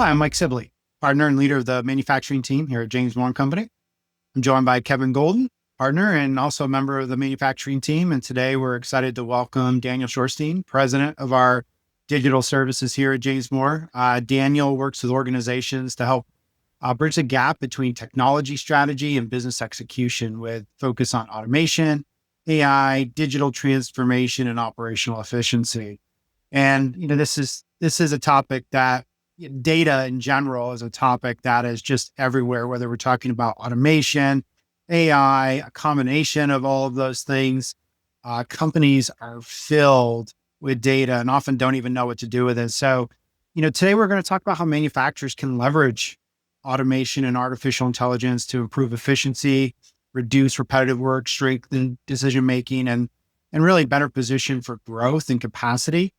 Hi, I'm Mike Sibley, partner and leader of the manufacturing team here at James Moore Company. I'm joined by Kevin Golden, partner and also a member of the manufacturing team. And today we're excited to welcome Daniel Shorstein, president of our digital services here at James Moore. Daniel works with organizations to help bridge the gap between technology strategy and business execution with focus on automation, AI, digital transformation, and operational efficiency. And this is a topic that data in general is a topic that is just everywhere, whether we're talking about automation, AI, a combination of all of those things. Companies are filled with data and often don't even know what to do with it. So, today we're going to talk about how manufacturers can leverage automation and artificial intelligence to improve efficiency, reduce repetitive work, strengthen decision making, and really better position for growth and capacity.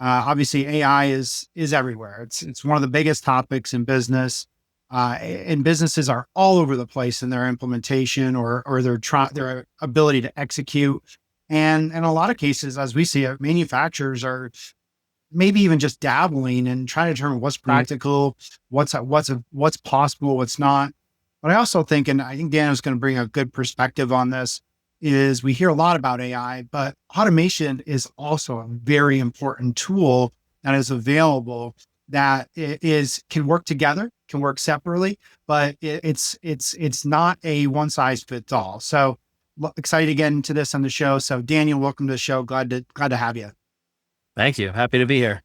Obviously, AI is everywhere. It's one of the biggest topics in business, and businesses are all over the place in their implementation or their ability to execute. And in a lot of cases, as we see it, manufacturers are maybe even just dabbling and trying to determine what's practical, what's possible, what's not. But I also think, and I think Dan is going to bring a good perspective on this, is we hear a lot about AI, but automation is also a very important tool that is available that can work together, can work separately, but it's not a one size fits all. So excited to get into this on the show. So Daniel, welcome to the show. Glad to have you. Thank you. Happy to be here.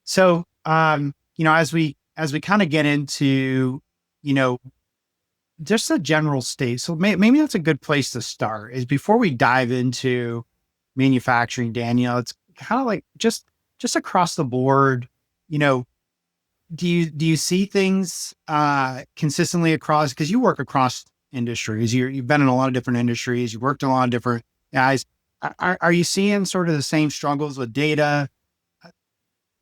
So, as we kind of get into, just a general state. So maybe that's a good place to start is before we dive into manufacturing, Daniel, it's kind of like just across the board, do you see things consistently across, because you work across industries, you've been in a lot of different industries, you worked in a lot of different guys. Are you seeing sort of the same struggles with data,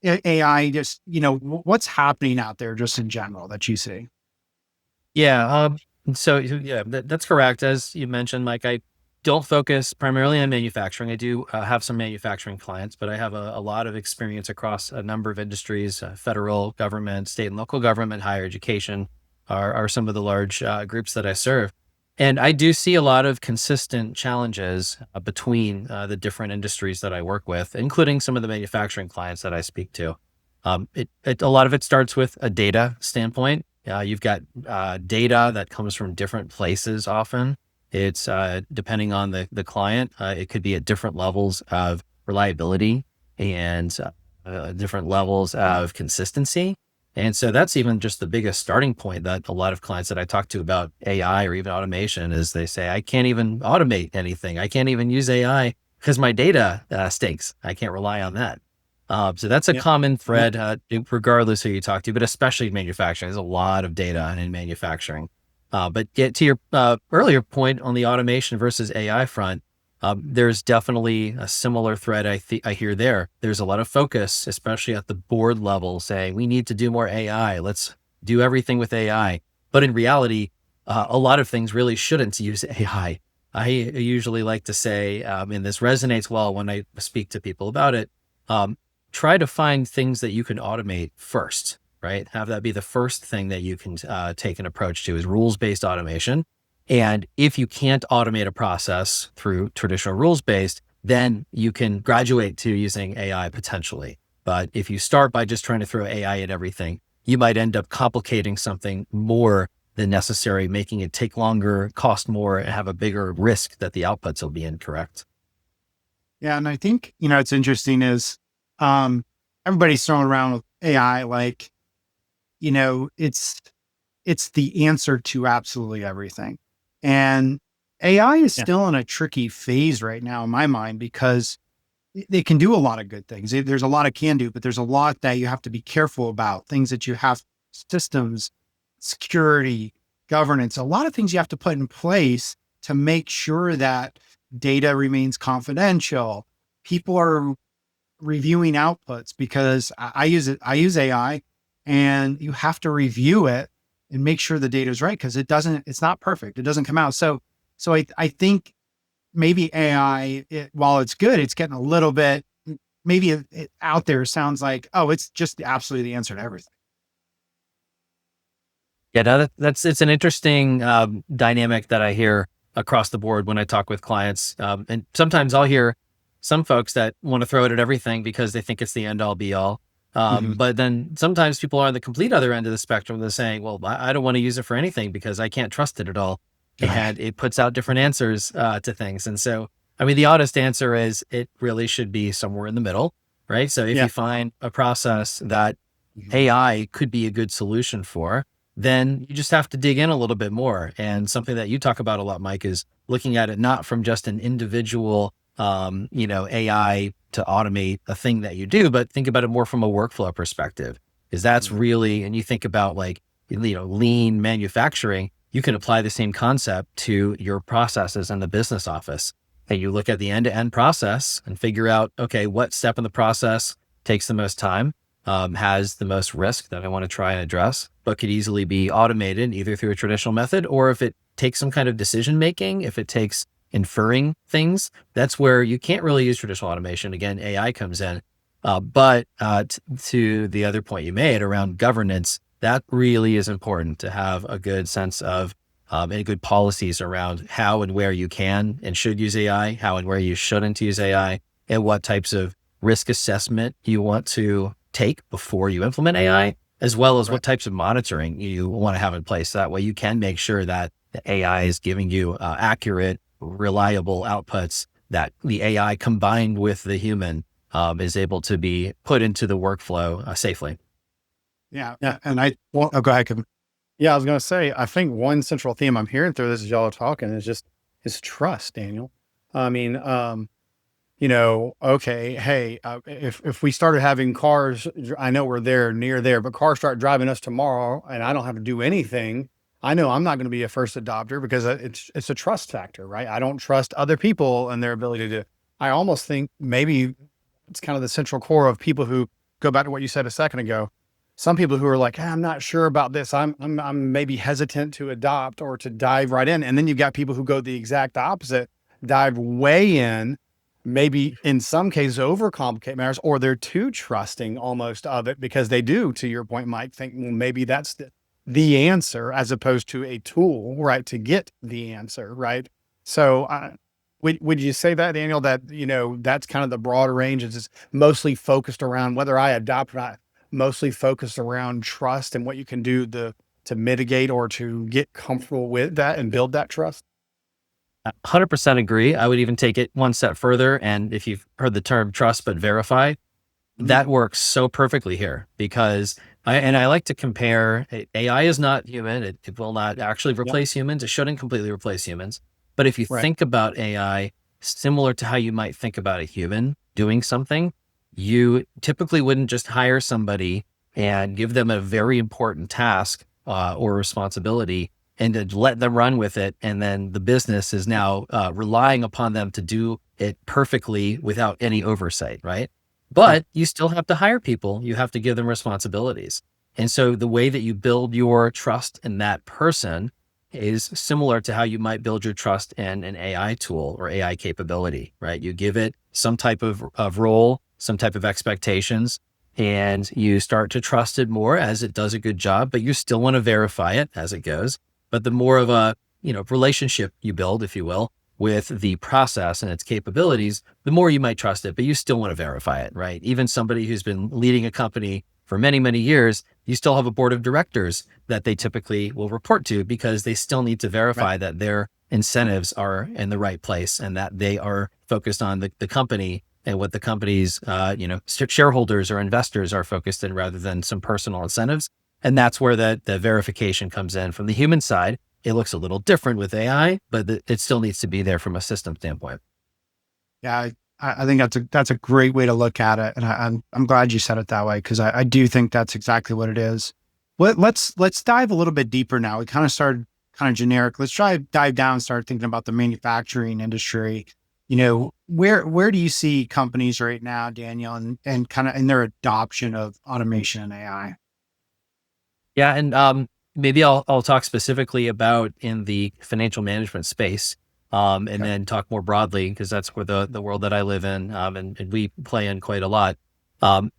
AI, just, what's happening out there just in general that you see? Yeah. That's correct. As you mentioned, Mike, I don't focus primarily on manufacturing. I do have some manufacturing clients, but I have a lot of experience across a number of industries, federal government, state and local government, higher education are some of the large groups that I serve. And I do see a lot of consistent challenges between the different industries that I work with, including some of the manufacturing clients that I speak to. A lot of it starts with a data standpoint. You've got data that comes from different places often. It's depending on the client, it could be at different levels of reliability and different levels of consistency. And so that's even just the biggest starting point that a lot of clients that I talk to about AI or even automation is they say, I can't even automate anything. I can't even use AI because my data stinks. I can't rely on that. So that's a common thread, regardless who you talk to, but especially manufacturing. There's a lot of data in manufacturing. But get to your earlier point on the automation versus AI front, there's definitely a similar thread I hear there. There's a lot of focus, especially at the board level, saying we need to do more AI. Let's do everything with AI. But in reality, a lot of things really shouldn't use AI. I usually like to say, and this resonates well when I speak to people about it, try to find things that you can automate first, right? Have that be the first thing that you can take an approach to is rules-based automation. And if you can't automate a process through traditional rules-based, then you can graduate to using AI potentially. But if you start by just trying to throw AI at everything, you might end up complicating something more than necessary, making it take longer, cost more, and have a bigger risk that the outputs will be incorrect. Yeah. And I think, it's interesting is, everybody's throwing around with AI, like, it's the answer to absolutely everything. And AI is still in a tricky phase right now in my mind, because they can do a lot of good things. There's a lot it can do, but there's a lot that you have to be careful about, things that you have, systems, security, governance, a lot of things you have to put in place to make sure that data remains confidential. People are reviewing outputs because I use AI, and you have to review it and make sure the data is right, because it's not perfect. It doesn't come out. So I think maybe AI, while it's good, it's getting a little bit maybe out there sounds like, oh, it's just absolutely the answer to everything. Yeah, no, it's an interesting dynamic that I hear across the board when I talk with clients. And sometimes I'll hear some folks that want to throw it at everything because they think it's the end all be all. Mm-hmm. But then sometimes people are on the complete other end of the spectrum. They're saying, well, I don't want to use it for anything because I can't trust it at all. Right. And it puts out different answers to things. And so, I mean, the honest answer is it really should be somewhere in the middle, right? So if Yeah. you find a process that Mhm. AI could be a good solution for, then you just have to dig in a little bit more. And something that you talk about a lot, Mike, is looking at it not from just an individual, AI to automate a thing that you do, but think about it more from a workflow perspective. Because that's Mhm. really, and you think about like, lean manufacturing, you can apply the same concept to your processes in the business office. And you look at the end to end process and figure out, okay, what step in the process takes the most time, has the most risk that I want to try and address, but could easily be automated either through a traditional method, or if it takes some kind of decision making, if it takes inferring things, that's where you can't really use traditional automation. Again, AI comes in. But to the other point you made around governance, that really is important to have a good sense of and good policies around how and where you can and should use AI, how and where you shouldn't use AI, and what types of risk assessment you want to take before you implement AI, as well as Right. what types of monitoring you want to have in place. That way you can make sure that the AI is giving you accurate, reliable outputs, that the AI combined with the human is able to be put into the workflow safely. Yeah. Yeah. And oh, go ahead, Kevin. Yeah. I was going to say, I think one central theme I'm hearing through this as y'all are talking is trust, Daniel. I mean, okay, hey, if we started having cars, I know we're there near there, but cars start driving us tomorrow and I don't have to do anything. I know I'm not going to be a first adopter because it's a trust factor, right? I don't trust other people and their ability to, I almost think maybe it's kind of the central core of people who go back to what you said a second ago. Some people who are like, I'm not sure about this. I'm maybe hesitant to adopt or to dive right in. And then you've got people who go the exact opposite, dive way in, maybe in some cases overcomplicate matters, or they're too trusting almost of it because they do, to your point, Mike, think, well, maybe that's the answer as opposed to a tool, right, to get the answer, right? So would you say that, Daniel, that, that's kind of the broader range is just mostly focused around whether I adopt or not, mostly focused around trust and what you can do to mitigate or to get comfortable with that and build that trust? 100% agree. I would even take it one step further. And if you've heard the term trust but verify, Mhm. that works so perfectly here because I like to compare AI is not human. It will not actually Yep. replace humans. It shouldn't completely replace humans. But if you Right. think about AI similar to how you might think about a human doing something, you typically wouldn't just hire somebody and give them a very important task or responsibility and to let them run with it. And then the business is now relying upon them to do it perfectly without any oversight, right? Right. But you still have to hire people. You have to give them responsibilities. And so the way that you build your trust in that person is similar to how you might build your trust in an AI tool or AI capability, right? You give it some type of role, some type of expectations, and you start to trust it more as it does a good job, but you still want to verify it as it goes. But the more of a, relationship you build, if you will, with the process and its capabilities, the more you might trust it, but you still want to verify it, right? Even somebody who's been leading a company for many, many years, you still have a board of directors that they typically will report to because they still need to Right. verify that their incentives are in the right place and that they are focused on the company and what the company's, shareholders or investors are focused in rather than some personal incentives. And that's where the verification comes in from the human side. It looks a little different with AI, but it still needs to be there from a system standpoint. Yeah. I think that's a great way to look at it. And I'm glad you said it that way. Cause I do think that's exactly what it is. Let's dive a little bit deeper now. We kind of started kind of generic. Let's try to dive down and start thinking about the manufacturing industry. Where do you see companies right now, Daniel, and kind of in their adoption of automation and AI? Yeah, and maybe I'll talk specifically about in the financial management space. and then talk more broadly, because that's where the world that I live in, and we play in quite a lot.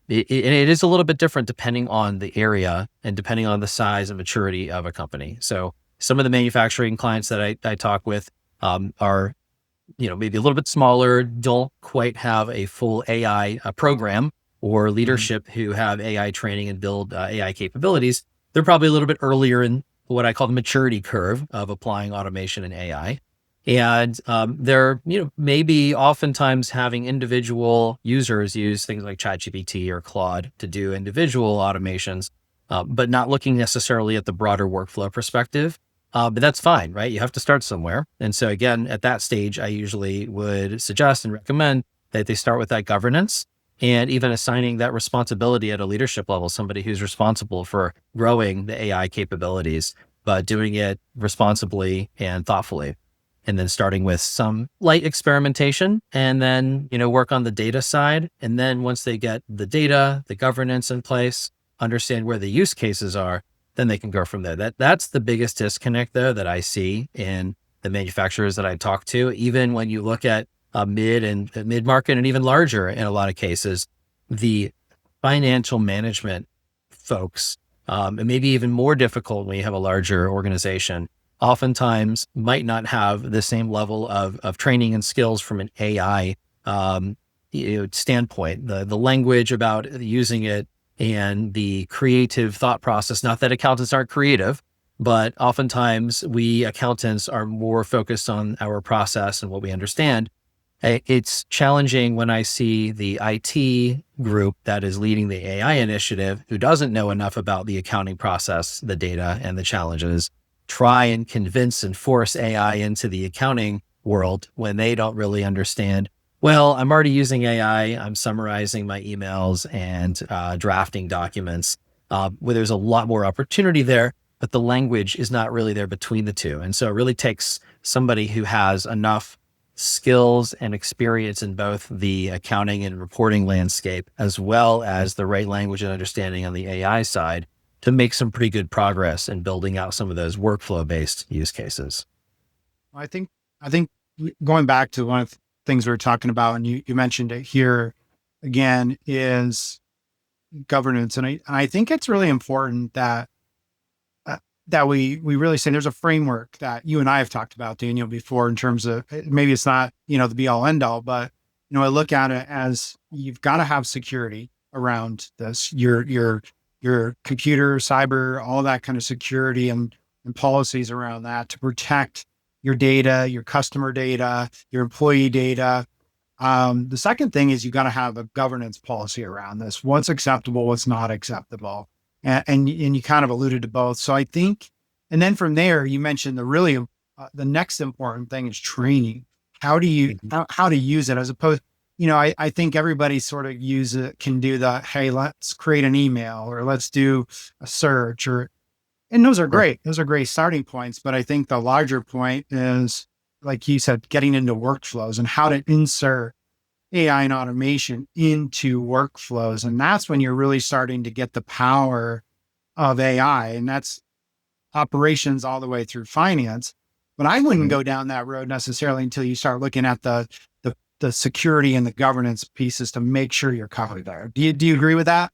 It is a little bit different depending on the area and depending on the size and maturity of a company. So some of the manufacturing clients that I talk with are, maybe a little bit smaller, don't quite have a full AI program or leadership who have AI training and build AI capabilities. They're probably a little bit earlier in what I call the maturity curve of applying automation and AI. And they're, maybe oftentimes having individual users use things like ChatGPT or Claude to do individual automations, but not looking necessarily at the broader workflow perspective. But that's fine, right? You have to start somewhere. And so again, at that stage, I usually would suggest and recommend that they start with that governance and even assigning that responsibility at a leadership level, somebody who's responsible for growing the AI capabilities, but doing it responsibly and thoughtfully. And then starting with some light experimentation and then, work on the data side. And then once they get the data, the governance in place, understand where the use cases are, then they can go from there. That's the biggest disconnect though that I see in the manufacturers that I talk to. Even when you look at mid market and even larger in a lot of cases, the financial management folks, and maybe even more difficult when you have a larger organization, oftentimes might not have the same level of training and skills from an AI standpoint. The language about using it and the creative thought process. Not that accountants aren't creative, but oftentimes we accountants are more focused on our process and what we understand. It's challenging when I see the IT group that is leading the AI initiative who doesn't know enough about the accounting process, the data, and the challenges, try and convince and force AI into the accounting world when they don't really understand. Well, I'm already using AI. I'm summarizing my emails and drafting documents, where there's a lot more opportunity there, but the language is not really there between the two. And so it really takes somebody who has enough skills and experience in both the accounting and reporting landscape, as well as the right language and understanding on the AI side, to make some pretty good progress in building out some of those workflow-based use cases. I think going back to one of the things we were talking about, and you mentioned it here again, is governance. And I think it's really important that we really say there's a framework that you and I have talked about, Daniel, before, in terms of, maybe it's not, the be all end all, but, I look at it as you've got to have security around this, your computer, cyber, all that kind of security and policies around that to protect your data, your customer data, your employee data. The second thing is you got to have a governance policy around this. What's acceptable, what's not acceptable. And you kind of alluded to both. So I think, and then from there, you mentioned the next important thing is training. How to use it, as opposed, I think everybody sort of can do the, hey, let's create an email or let's do a search, and those are great. Those are great starting points. But I think the larger point is, like you said, getting into workflows and how to insert AI and automation into workflows. And that's when you're really starting to get the power of AI. And that's operations all the way through finance. But I wouldn't go down that road necessarily until you start looking at the security and the governance pieces to make sure you're covered there. Do you agree with that?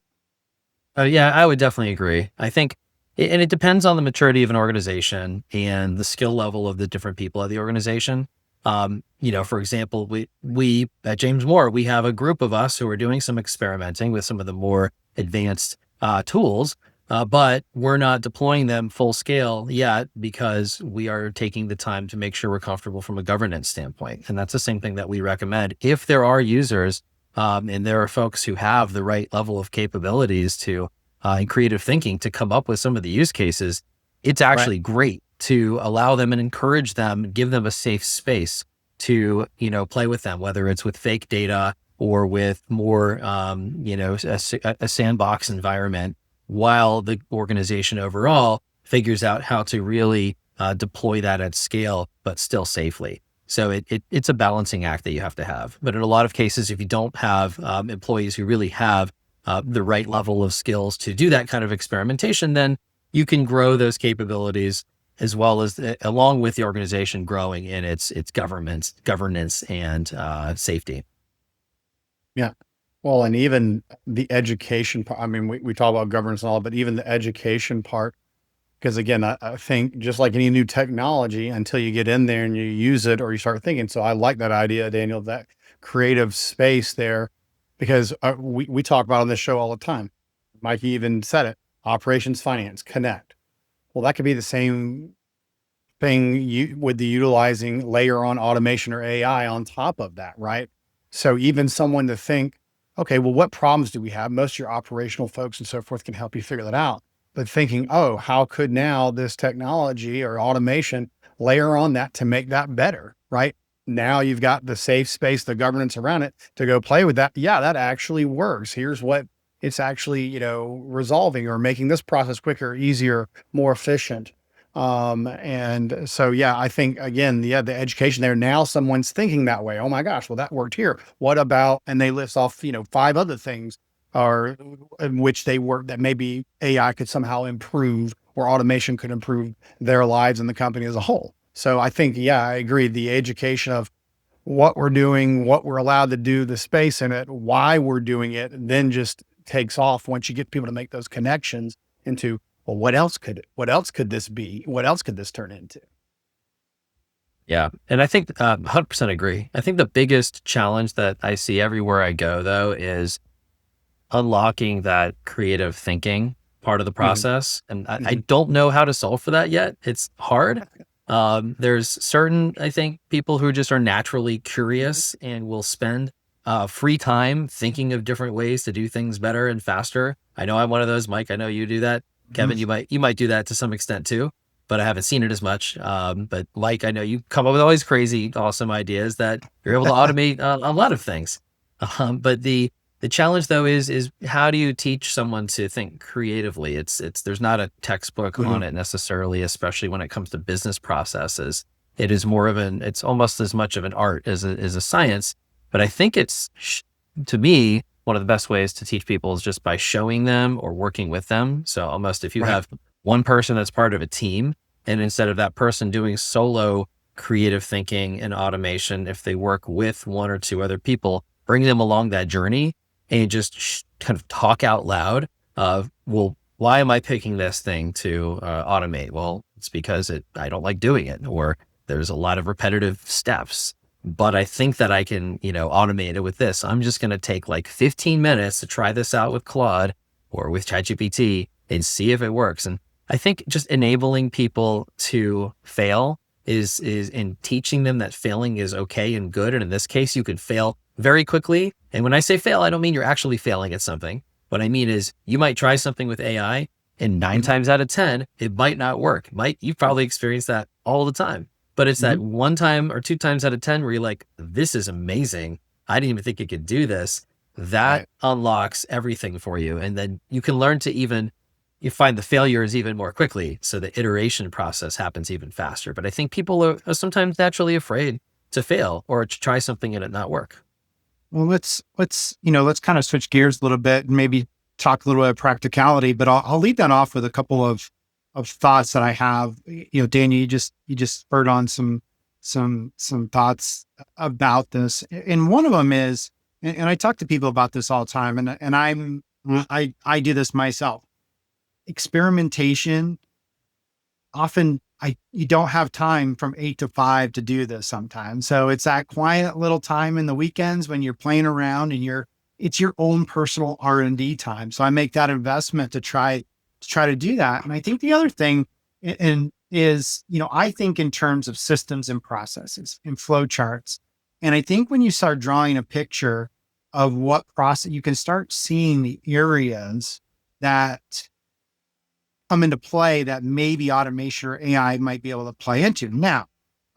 Yeah, I would definitely agree. I think, and it depends on the maturity of an organization and the skill level of the different people at the organization. For example, we at James Moore, we have a group of us who are doing some experimenting with some of the more advanced tools, but we're not deploying them full scale yet because we are taking the time to make sure we're comfortable from a governance standpoint. And that's the same thing that we recommend. If there are users and there are folks who have the right level of capabilities to and creative thinking to come up with some of the use cases, it's actually great to allow them and encourage them, give them a safe space to, play with them, whether it's with fake data or with more, a sandbox environment, while the organization overall figures out how to really deploy that at scale, but still safely. So it's a balancing act that you have to have. But in a lot of cases, if you don't have employees who really have the right level of skills to do that kind of experimentation, then you can grow those capabilities as well as along with the organization growing in its governance and safety. Yeah. Well, and even the education part, I mean, we talk about governance and all, but even the education part, because again, I think just like any new technology, until you get in there and you use it or you start thinking. So I like that idea, Daniel, that creative space there, because we talk about on this show all the time. Mikey even said it, operations, finance, connect. Well, that could be the same thing with the utilizing layer on automation or AI on top of that, right? So even someone to think, okay, well, what problems do we have? Most of your operational folks and so forth can help you figure that out. But thinking, oh, how could now this technology or automation layer on that to make that better, right? Now you've got the safe space, the governance around it to go play with that. Yeah, that actually works. Here's what it's actually, resolving or making this process quicker, easier, more efficient. And so, yeah, I think again, the education there, now someone's thinking that way. Oh my gosh, well, that worked here. What about, and they list off, 5 other things or in which they work that maybe AI could somehow improve or automation could improve their lives and the company as a whole. So I think, yeah, I agree. The education of what we're doing, what we're allowed to do, the space in it, why we're doing it, then just takes off once you get people to make those connections into, well, what else could this be? What else could this turn into? Yeah. And I think 100% agree. I think the biggest challenge that I see everywhere I go, though, is unlocking that creative thinking part of the process. And I don't know how to solve for that yet. It's hard. There's certain, I think, people who just are naturally curious and will spend free time thinking of different ways to do things better and faster. I know I'm one of those. Mike, I know you do that. Kevin, you might do that to some extent too, but I haven't seen it as much. But Mike, I know you come up with all these crazy, awesome ideas that you're able to automate a lot of things. But the challenge though is how do you teach someone to think creatively? There's not a textbook on it necessarily, especially when it comes to business processes. It is more of it's almost as much of an art as a science. But I think to me, one of the best ways to teach people is just by showing them or working with them. So almost if you have one person that's part of a team, and instead of that person doing solo creative thinking and automation, if they work with 1 or 2 other people, bring them along that journey and just kind of talk out loud of, well, why am I picking this thing to automate? Well, it's because I don't like doing it, or there's a lot of repetitive steps. But I think that I can, automate it with this. I'm just going to take like 15 minutes to try this out with Claude or with ChatGPT and see if it works. And I think just enabling people to fail is in teaching them that failing is okay and good. And in this case, you can fail very quickly. And when I say fail, I don't mean you're actually failing at something. What I mean is you might try something with AI and 9 times out of 10, it might not work. You've probably experienced that all the time. But it's that 1 time or 2 times out of 10 where you're like, this is amazing. I didn't even think it could do this. That unlocks everything for you. And then you can learn to you find the failures even more quickly. So the iteration process happens even faster. But I think people are sometimes naturally afraid to fail or to try something and it not work. Well, let's kind of switch gears a little bit and maybe talk a little bit of practicality, but I'll lead that off with a couple of thoughts that I have. Daniel, you just spurred on some thoughts about this. And one of them is, and I talk to people about this all the time, and I do this myself. Experimentation, often you don't have time from 8 to 5 to do this sometimes. So it's that quiet little time in the weekends when you're playing around and it's your own personal R&D time. So I make that investment to try to do that. And I think the other thing is, I think in terms of systems and processes and flow charts. And I think when you start drawing a picture of what process, you can start seeing the areas that come into play that maybe automation or AI might be able to play into. Now,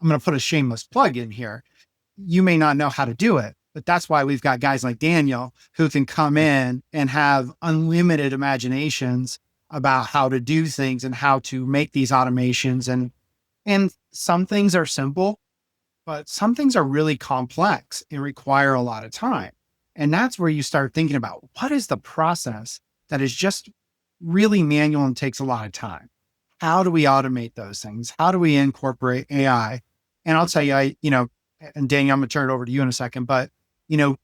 I'm going to put a shameless plug in here. You may not know how to do it, but that's why we've got guys like Daniel who can come in and have unlimited imaginations about how to do things and how to make these automations. And some things are simple, but some things are really complex and require a lot of time. And that's where you start thinking about what is the process that is just really manual and takes a lot of time. how do we automate those things? How do we incorporate AI? And I'll tell you, and Daniel, I'm gonna turn it over to you in a second, but you know,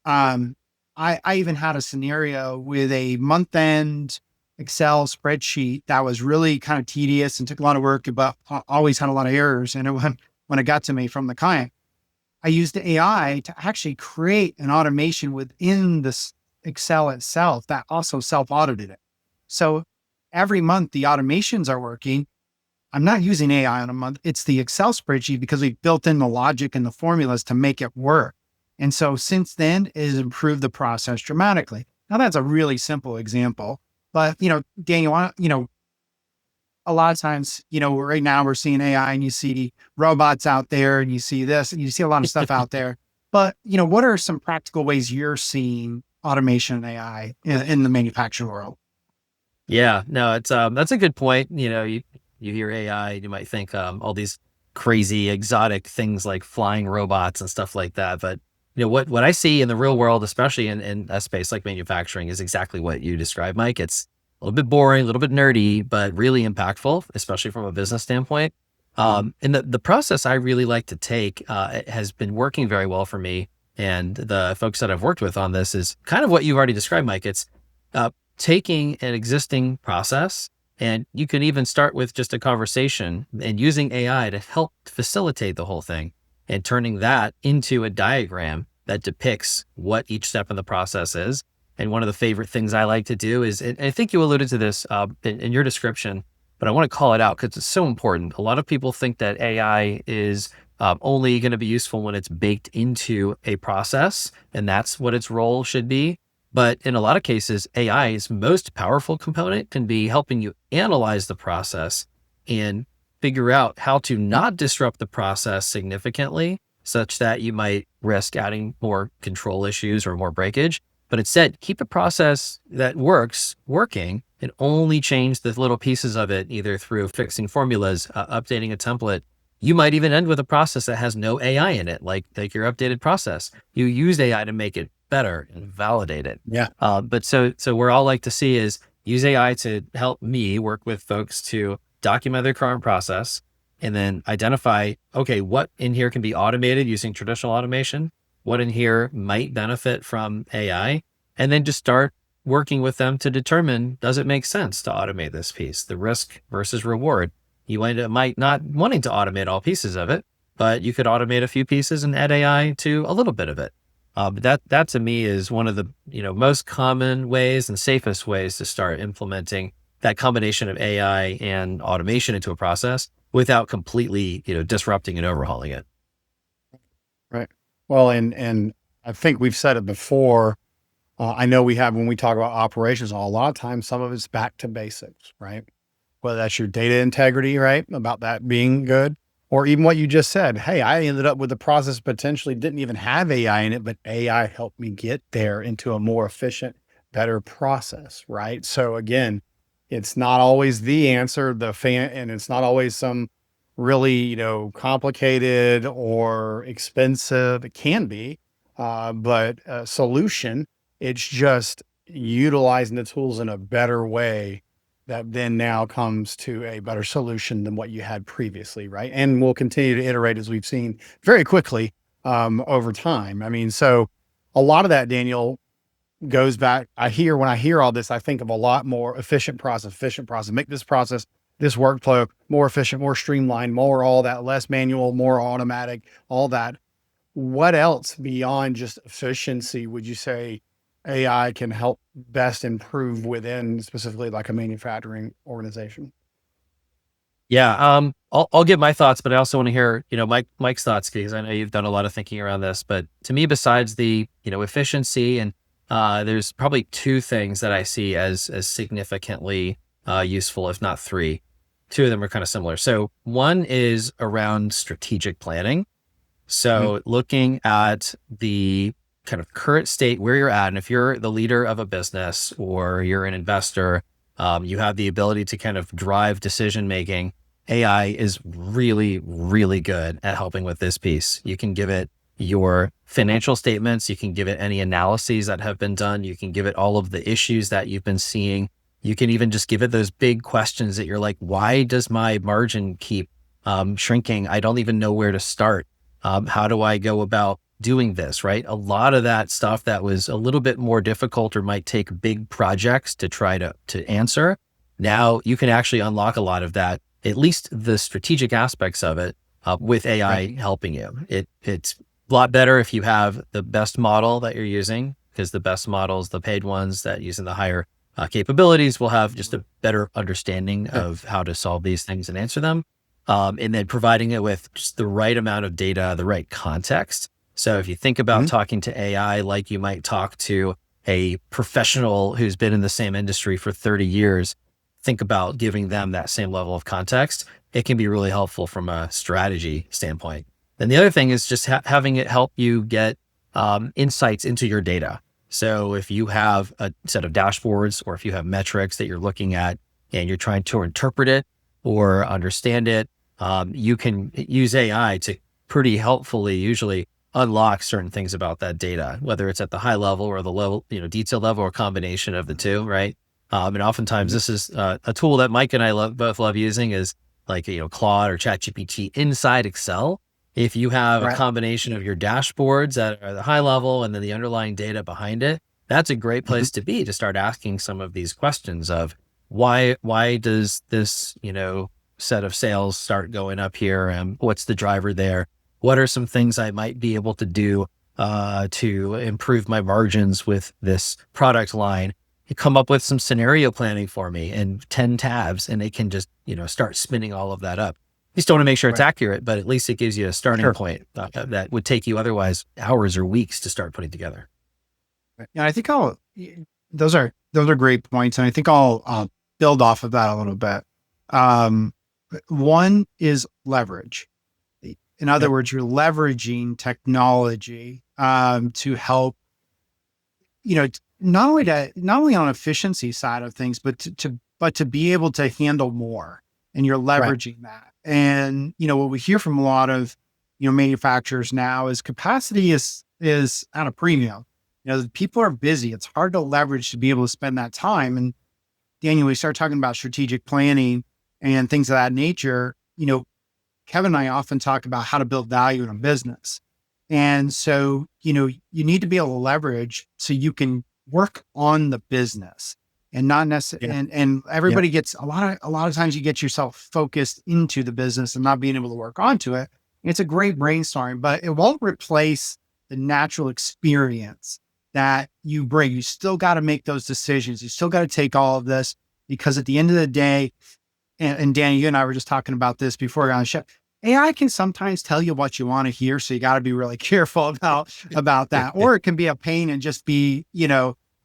I even had a scenario with a month-end Excel spreadsheet that was really kind of tedious and took a lot of work, but always had a lot of errors. And when it got to me from the client, I used AI to actually create an automation within this Excel itself that also self-audited it. So every month the automations are working. I'm not using AI on a month. It's the Excel spreadsheet because we've built in the logic and the formulas to make it work. And so since then, it has improved the process dramatically. Now that's a really simple example, but Daniel, a lot of times, right now we're seeing AI and you see robots out there and you see this and you see a lot of stuff out there. But, what are some practical ways you're seeing automation and AI in the manufacturing world? Yeah, no, it's that's a good point. You hear AI, you might think all these crazy exotic things like flying robots and stuff like that. But what I see in the real world, especially in a space like manufacturing, is exactly what you described, Mike. It's a little bit boring, a little bit nerdy, but really impactful, especially from a business standpoint. And the process I really like to take it has been working very well for me. And the folks that I've worked with on this is kind of what you've already described, Mike. It's taking an existing process, and you can even start with just a conversation and using AI to help facilitate the whole thing and turning that into a diagram that depicts what each step in the process is. And one of the favorite things I like to do is, and I think you alluded to this in your description, but I want to call it out because it's so important. A lot of people think that AI is only going to be useful when it's baked into a process, and that's what its role should be. But in a lot of cases, AI's most powerful component can be helping you analyze the process and figure out how to not disrupt the process significantly, such that you might risk adding more control issues or more breakage. But instead, keep a process that works working and only change the little pieces of it, either through fixing formulas, updating a template. You might even end with a process that has no AI in it, like your updated process. You use AI to make it better and validate it. Yeah. But so where I'll like to see is use AI to help me work with folks to document their current process and then identify, okay, what in here can be automated using traditional automation? What in here might benefit from AI? And then just start working with them to determine, does it make sense to automate this piece? The risk versus reward. You might not wanting to automate all pieces of it, but you could automate a few pieces and add AI to a little bit of it. But that to me is one of the most common ways and safest ways to start implementing that combination of AI and automation into a process without completely disrupting and overhauling it. Right. Well, and I think we've said it before. I know we have, when we talk about operations, a lot of times some of it's back to basics, right? Whether that's your data integrity, right? About that being good, or even what you just said. Hey, I ended up with a process potentially didn't even have AI in it, but AI helped me get there into a more efficient, better process, right? So again, it's not always the answer, and it's not always some really, complicated or expensive. It can be, but a solution. It's just utilizing the tools in a better way that then now comes to a better solution than what you had previously, right? And we'll continue to iterate, as we've seen very quickly over time. I mean, so a lot of that, Daniel, goes back. When I hear all this, I think of a lot more efficient process, make this process, this workflow more efficient, more streamlined, more all that, less manual, more automatic, all that. What else beyond just efficiency would you say AI can help best improve within specifically like a manufacturing organization? Yeah, I'll give my thoughts, but I also want to hear Mike's thoughts, because I know you've done a lot of thinking around this. But to me, besides the efficiency, and there's probably two things that I see as significantly useful, if not three. Two of them are kind of similar. So one is around strategic planning. So looking at the kind of current state where you're at, and if you're the leader of a business or you're an investor, you have the ability to kind of drive decision making. AI is really, really good at helping with this piece. You can give it your financial statements. You can give it any analyses that have been done. You can give it all of the issues that you've been seeing. You can even just give it those big questions that you're like, why does my margin keep shrinking? I don't even know where to start. How do I go about doing this, right? A lot of that stuff that was a little bit more difficult or might take big projects to try to answer. Now you can actually unlock a lot of that, at least the strategic aspects of it, with AI helping you. It's a lot better if you have the best model that you're using, because the best models, the paid ones that using the higher capabilities, will have just a better understanding of how to solve these things and answer them. And then providing it with just the right amount of data, the right context. So if you think about talking to AI like you might talk to a professional who's been in the same industry for 30 years, think about giving them that same level of context. It can be really helpful from a strategy standpoint. And the other thing is just having it help you get insights into your data. So if you have a set of dashboards, or if you have metrics that you're looking at and you're trying to interpret it or understand it, you can use AI to pretty helpfully usually unlock certain things about that data, whether it's at the high level or the level, detail level, or a combination of the two, right? And oftentimes this is a tool that Mike and I both love using, is like, Claude or ChatGPT inside Excel. If you have a combination of your dashboards at the high level and then the underlying data behind it, that's a great place to be, to start asking some of these questions of why does this, set of sales start going up here? And what's the driver there? What are some things I might be able to do to improve my margins with this product line? You come up with some scenario planning for me in 10 tabs, and it can just, start spinning all of that up. You still want to make sure it's accurate, but at least it gives you a starting point that would take you otherwise hours or weeks to start putting together. Yeah, I think those are great points. And I think I'll build off of that a little bit. One is leverage. In other words, you're leveraging technology to help, not only on efficiency side of things, but to be able to handle more, and you're leveraging that. And what we hear from a lot of manufacturers now is capacity is at a premium. People are busy. It's hard to leverage to be able to spend that time. And Daniel, we start talking about strategic planning and things of that nature. Kevin and I often talk about how to build value in a business. And so, you need to be able to leverage so you can work on the business and not necessarily, and everybody gets a lot of times you get yourself focused into the business and not being able to work onto it. It's a great brainstorming, but it won't replace the natural experience that you bring. You still got to make those decisions. You still got to take all of this, because at the end of the day, and Danny, you and I were just talking about this before we got on the show, AI can sometimes tell you what you want to hear. So you got to be really careful about that. Or it can be a pain and just be,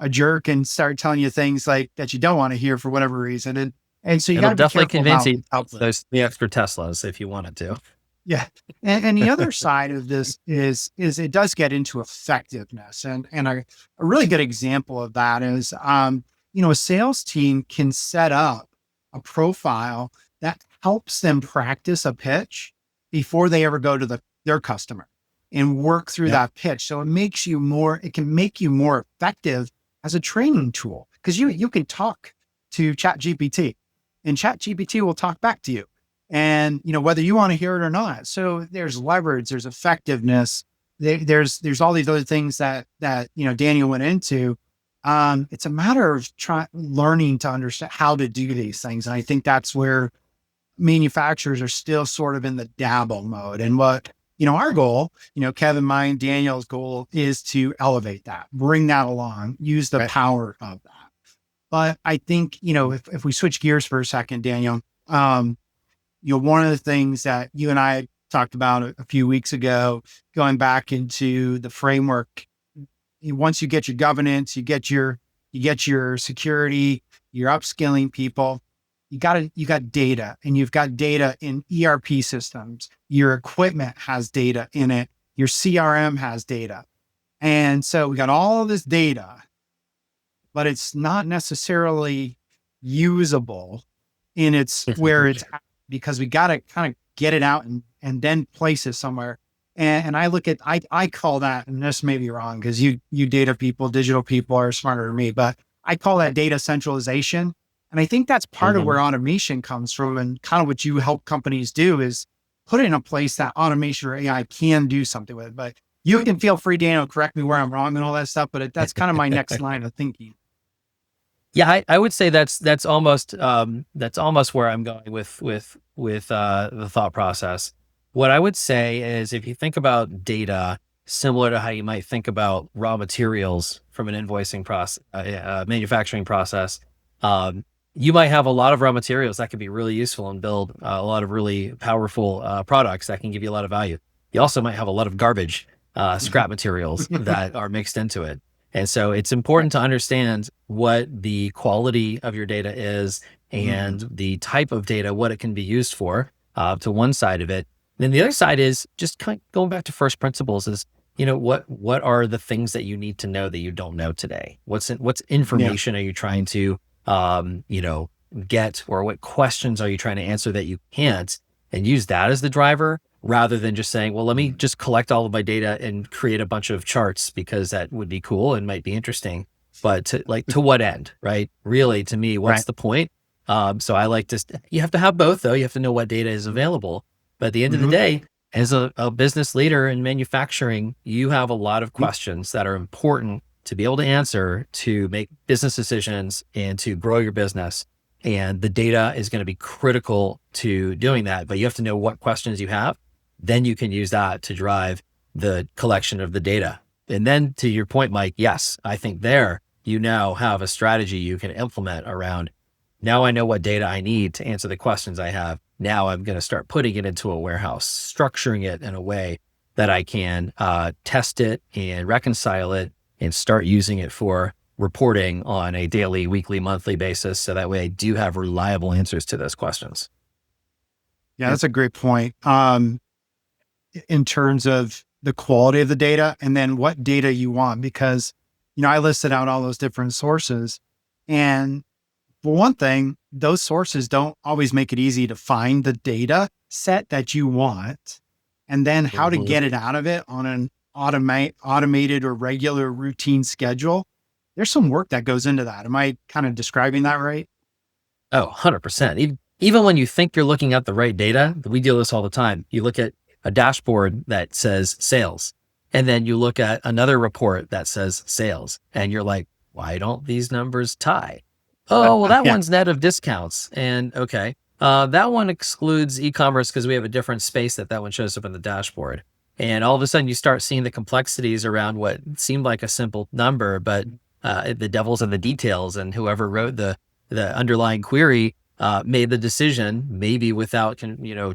a jerk and start telling you things like that you don't want to hear for whatever reason. And so you got to definitely convince you the extra Teslas if you wanted to. Yeah. And the other side of this is it does get into effectiveness. And a really good example of that is, a sales team can set up a profile that helps them practice a pitch before they ever go to their customer and work through that pitch. So it can make you more effective as a training tool, because you can talk to ChatGPT and ChatGPT will talk back to you, and whether you want to hear it or not. So there's leverage, there's effectiveness, there's all these other things that Daniel went into. It's a matter of learning to understand how to do these things. And I think that's where manufacturers are still sort of in the dabble mode. And what, our goal, Kevin, mine, Daniel's goal is to elevate that, bring that along, use the power of that. But I think, if we switch gears for a second, Daniel, one of the things that you and I talked about a few weeks ago, going back into the framework, once you get your governance, you get your security, you're upskilling people, you got data, and you've got data in ERP systems. Your equipment has data in it. Your CRM has data. And so we got all of this data, but it's not necessarily usable in where it's at, because we got to kind of get it out and then place it somewhere. And I look at, I call that, and this may be wrong, because you data people, digital people are smarter than me, but I call that data centralization. And I think that's part of where automation comes from, and kind of what you help companies do is put it in a place that automation or AI can do something with it. But you can feel free, Daniel, correct me where I'm wrong and all that stuff, but that's kind of my next line of thinking. Yeah, I would say that's almost where I'm going with the thought process. What I would say is, if you think about data, similar to how you might think about raw materials from an invoicing process, manufacturing process, you might have a lot of raw materials that could be really useful and build a lot of really powerful products that can give you a lot of value. You also might have a lot of garbage, scrap materials that are mixed into it. And so it's important to understand what the quality of your data is and the type of data, what it can be used for, to one side of it. Then the other side is just kind of going back to first principles is, what are the things that you need to know that you don't know today? What's information are you trying to, get, or what questions are you trying to answer that you can't, and use that as the driver, rather than just saying, well, let me just collect all of my data and create a bunch of charts because that would be cool and might be interesting. But to what end, right? Really, to me, what's the point? So I like to, you have to have both though. You have to know what data is available. But at the end of the day, as a business leader in manufacturing, you have a lot of questions that are important to be able to answer to make business decisions and to grow your business. And the data is going to be critical to doing that. But you have to know what questions you have. Then you can use that to drive the collection of the data. And then to your point, Mike, yes, I think there you now have a strategy you can implement around, now I know what data I need to answer the questions I have. Now I'm going to start putting it into a warehouse, structuring it in a way that I can test it and reconcile it and start using it for reporting on a daily, weekly, monthly basis. So that way I do have reliable answers to those questions. Yeah, that's a great point. In terms of the quality of the data and then what data you want, because, I listed out all those different sources, and for one thing, those sources don't always make it easy to find the data set that you want, and then how to get it out of it on an automated or regular routine schedule. There's some work that goes into that. Am I kind of describing that right? Oh, 100%. Even when you think you're looking at the right data, we deal with this all the time. You look at a dashboard that says sales, and then you look at another report that says sales, and you're like, why don't these numbers tie? Oh, well, that one's net of discounts. And okay, that one excludes e-commerce because we have a different space that one shows up in the dashboard. And all of a sudden you start seeing the complexities around what seemed like a simple number, but the devil's in the details, and whoever wrote the underlying query made the decision, maybe without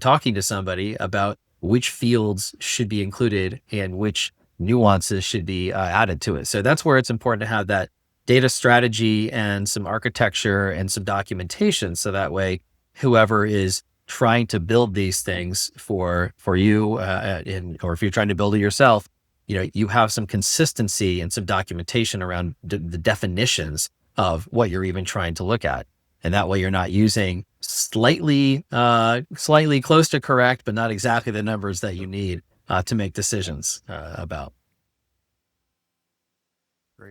talking to somebody about which fields should be included and which nuances should be added to it. So that's where it's important to have that data strategy and some architecture and some documentation. So that way, whoever is trying to build these things for you, or if you're trying to build it yourself, you have some consistency and some documentation around the definitions of what you're even trying to look at. And that way you're not using slightly close to correct, but not exactly the numbers that you need to make decisions about.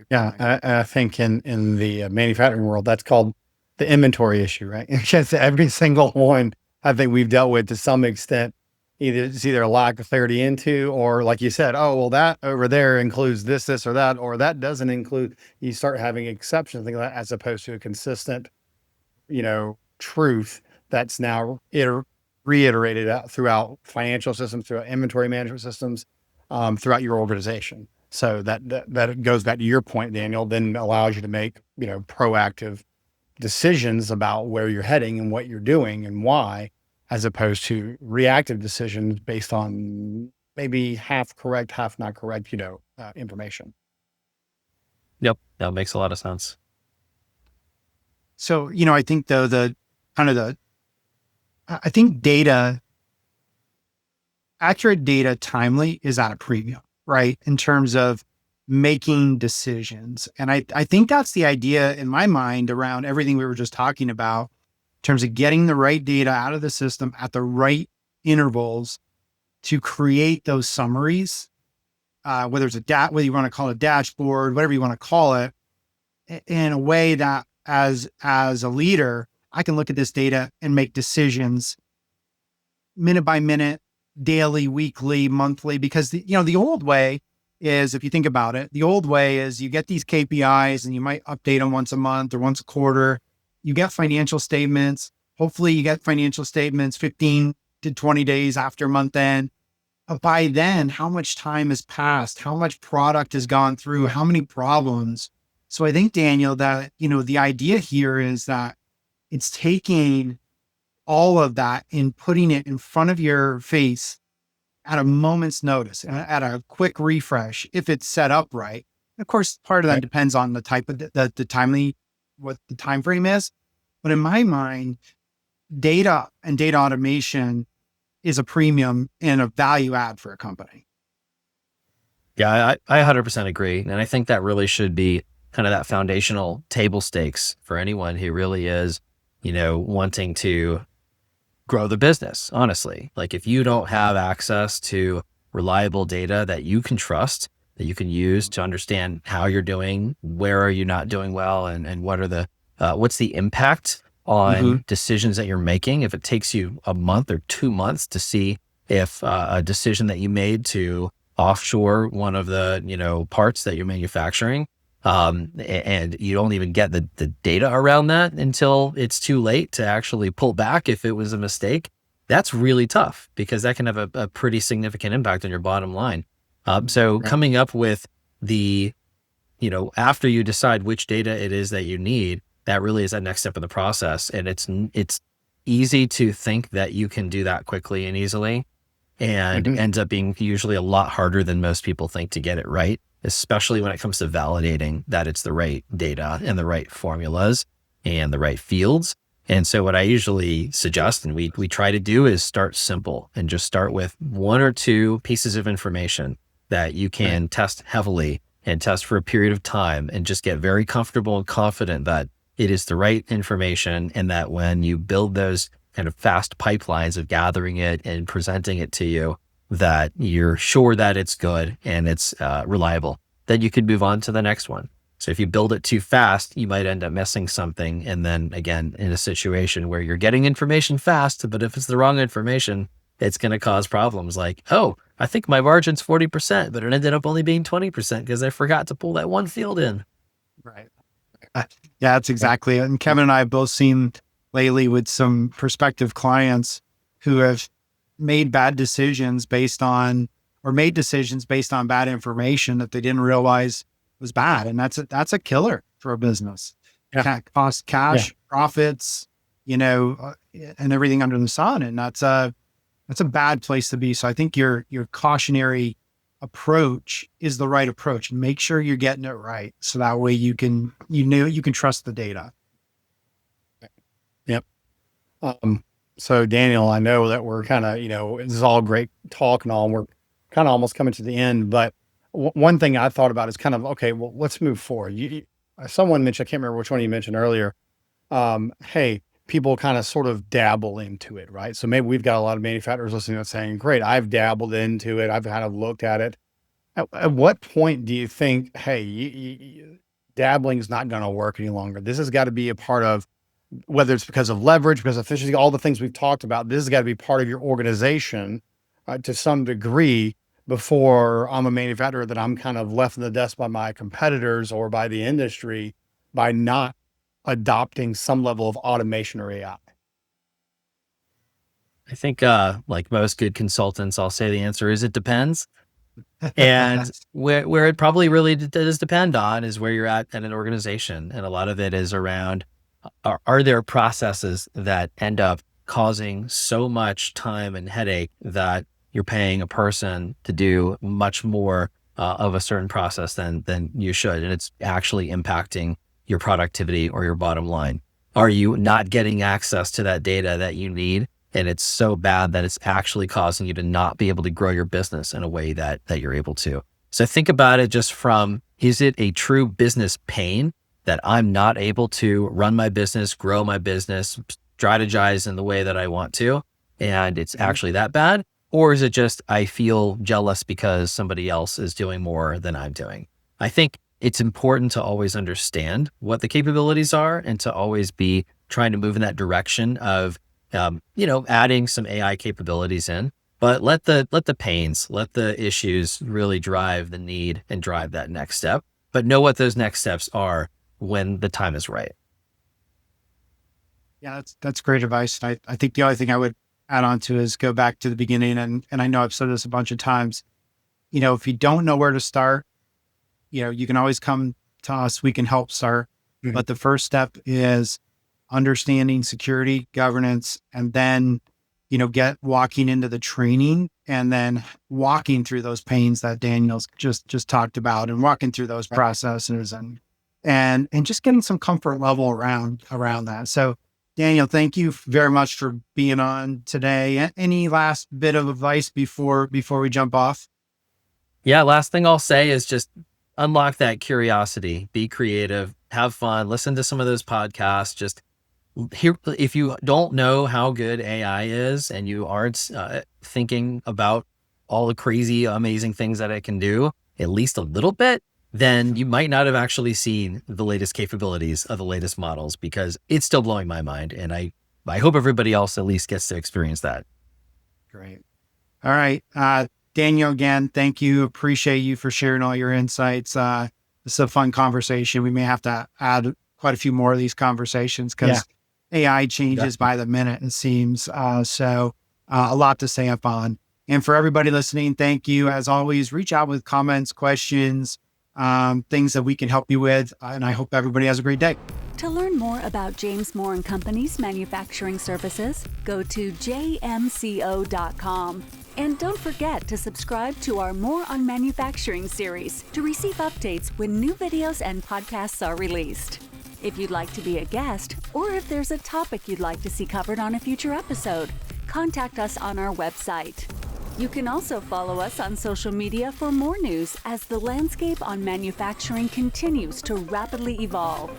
Yeah, I think in the manufacturing world, that's called the inventory issue, right? Because every single one I think we've dealt with to some extent. It's either a lack of clarity into, or like you said, oh, well, that over there includes this, or that doesn't include. You start having exceptions, things like that, as opposed to a consistent, truth that's now reiterated out throughout financial systems, throughout inventory management systems, throughout your organization. So that goes back to your point, Daniel, then allows you to make, proactive decisions about where you're heading and what you're doing and why, as opposed to reactive decisions based on maybe half correct, half not correct, information. Yep. That makes a lot of sense. So, I think though I think accurate data, timely, is at a premium, right? In terms of making decisions. And I think that's the idea in my mind around everything we were just talking about, in terms of getting the right data out of the system at the right intervals to create those summaries, whether it's whether you want to call it a dashboard, whatever you want to call it, in a way that as a leader, I can look at this data and make decisions minute by minute, daily, weekly, monthly, because the old way is, if you think about it, the old way is you get these KPIs and you might update them once a month or once a quarter. You get financial statements. Hopefully you get financial statements 15 to 20 days after month end. But by then, how much time has passed? How much product has gone through? How many problems? So I think, Daniel, that, the idea here is that it's taking all of that and putting it in front of your face at a moment's notice, at a quick refresh, if it's set up right. Of course, part of that depends on the type of what the time frame is. But in my mind, data and data automation is a premium and a value add for a company. Yeah, I 100% agree. And I think that really should be kind of that foundational table stakes for anyone who really is, wanting to grow the business, honestly. Like, if you don't have access to reliable data that you can trust, that you can use to understand how you're doing, where are you not doing well, and what are what's the impact on decisions that you're making. If it takes you a month or 2 months to see if a decision that you made to offshore one of the, parts that you're manufacturing, and you don't even get the data around that until it's too late to actually pull back if it was a mistake, that's really tough, because that can have a pretty significant impact on your bottom line. So coming up with after you decide which data it is that you need, that really is that next step in the process. And it's easy to think that you can do that quickly and easily, and ends up being usually a lot harder than most people think to get it right, especially when it comes to validating that it's the right data and the right formulas and the right fields. And so what I usually suggest, and we try to do, is start simple and just start with 1 or 2 pieces of information that you can test heavily and test for a period of time, and just get very comfortable and confident that it is the right information, and that when you build those kind of fast pipelines of gathering it and presenting it to you, that you're sure that it's good and it's reliable, then you could move on to the next one. So if you build it too fast, you might end up missing something. And then again, in a situation where you're getting information fast, but if it's the wrong information, it's going to cause problems like, oh, I think my margin's 40%, but it ended up only being 20% because I forgot to pull that one field in. Right. Yeah, that's exactly it. And Kevin and I have both seen lately with some prospective clients who have made decisions based on bad information that they didn't realize was bad. And that's a killer for a business. Cost cash, profits, and everything under the sun. And that's a bad place to be. So I think your cautionary approach is the right approach. Make sure you're getting it right, so that way you can trust the data. Yep. So Daniel, I know that we're kind of, this is all great talk and all, and we're kind of almost coming to the end, but one thing I thought about is kind of, okay, well, let's move forward. Someone mentioned, I can't remember which one you mentioned earlier. Hey, people kind of sort of dabble into it, right? So maybe we've got a lot of manufacturers listening that's saying, great, I've dabbled into it. I've kind of looked at it. At what point do you think, hey, dabbling is not going to work any longer? This has got to be a part of, whether it's because of leverage, because of efficiency, all the things we've talked about, this has got to be part of your organization to some degree, before I'm a manufacturer that I'm kind of left in the dust by my competitors or by the industry by not adopting some level of automation or AI? I think, like most good consultants, I'll say the answer is it depends. And where it probably really does depend on is where you're at in an organization. And a lot of it is around, are there processes that end up causing so much time and headache that you're paying a person to do much more of a certain process than you should, and it's actually impacting your productivity or your bottom line? Are you not getting access to that data that you need, and it's so bad that it's actually causing you to not be able to grow your business in a way that you're able to? So think about it just from, is it a true business pain that I'm not able to run my business, grow my business, strategize in the way that I want to, and it's actually that bad? Or is it just, I feel jealous because somebody else is doing more than I'm doing? I think it's important to always understand what the capabilities are and to always be trying to move in that direction of, adding some AI capabilities in, but let the pains, let the issues really drive the need and drive that next step, but know what those next steps are when the time is right. Yeah, that's great advice. I think the only thing I would add on to is go back to the beginning. And I know I've said this a bunch of times, if you don't know where to start, you can always come to us. We can help start. Mhm. But the first step is understanding security, governance, and then, get walking into the training and then walking through those pains that Daniel's just talked about and walking through those Right. processes and just getting some comfort level around that. So Daniel, thank you very much for being on today. Any last bit of advice before we jump off? Yeah, last thing I'll say is just unlock that curiosity, be creative, have fun, listen to some of those podcasts. Just here, if you don't know how good AI is and you aren't thinking about all the crazy, amazing things that it can do, at least a little bit, then you might not have actually seen the latest capabilities of the latest models, because it's still blowing my mind. And I hope everybody else at least gets to experience that. Great. All right. Daniel, again, thank you. Appreciate you for sharing all your insights. This is a fun conversation. We may have to add quite a few more of these conversations because AI changes by the minute, it seems. So a lot to stay up on. And for everybody listening, thank you. As always, reach out with comments, questions, things that we can help you with. And I hope everybody has a great day. To learn more about James Moore & Company's manufacturing services, go to jmco.com. And don't forget to subscribe to our More on Manufacturing series to receive updates when new videos and podcasts are released. If you'd like to be a guest, or if there's a topic you'd like to see covered on a future episode, contact us on our website. You can also follow us on social media for more news as the landscape on manufacturing continues to rapidly evolve.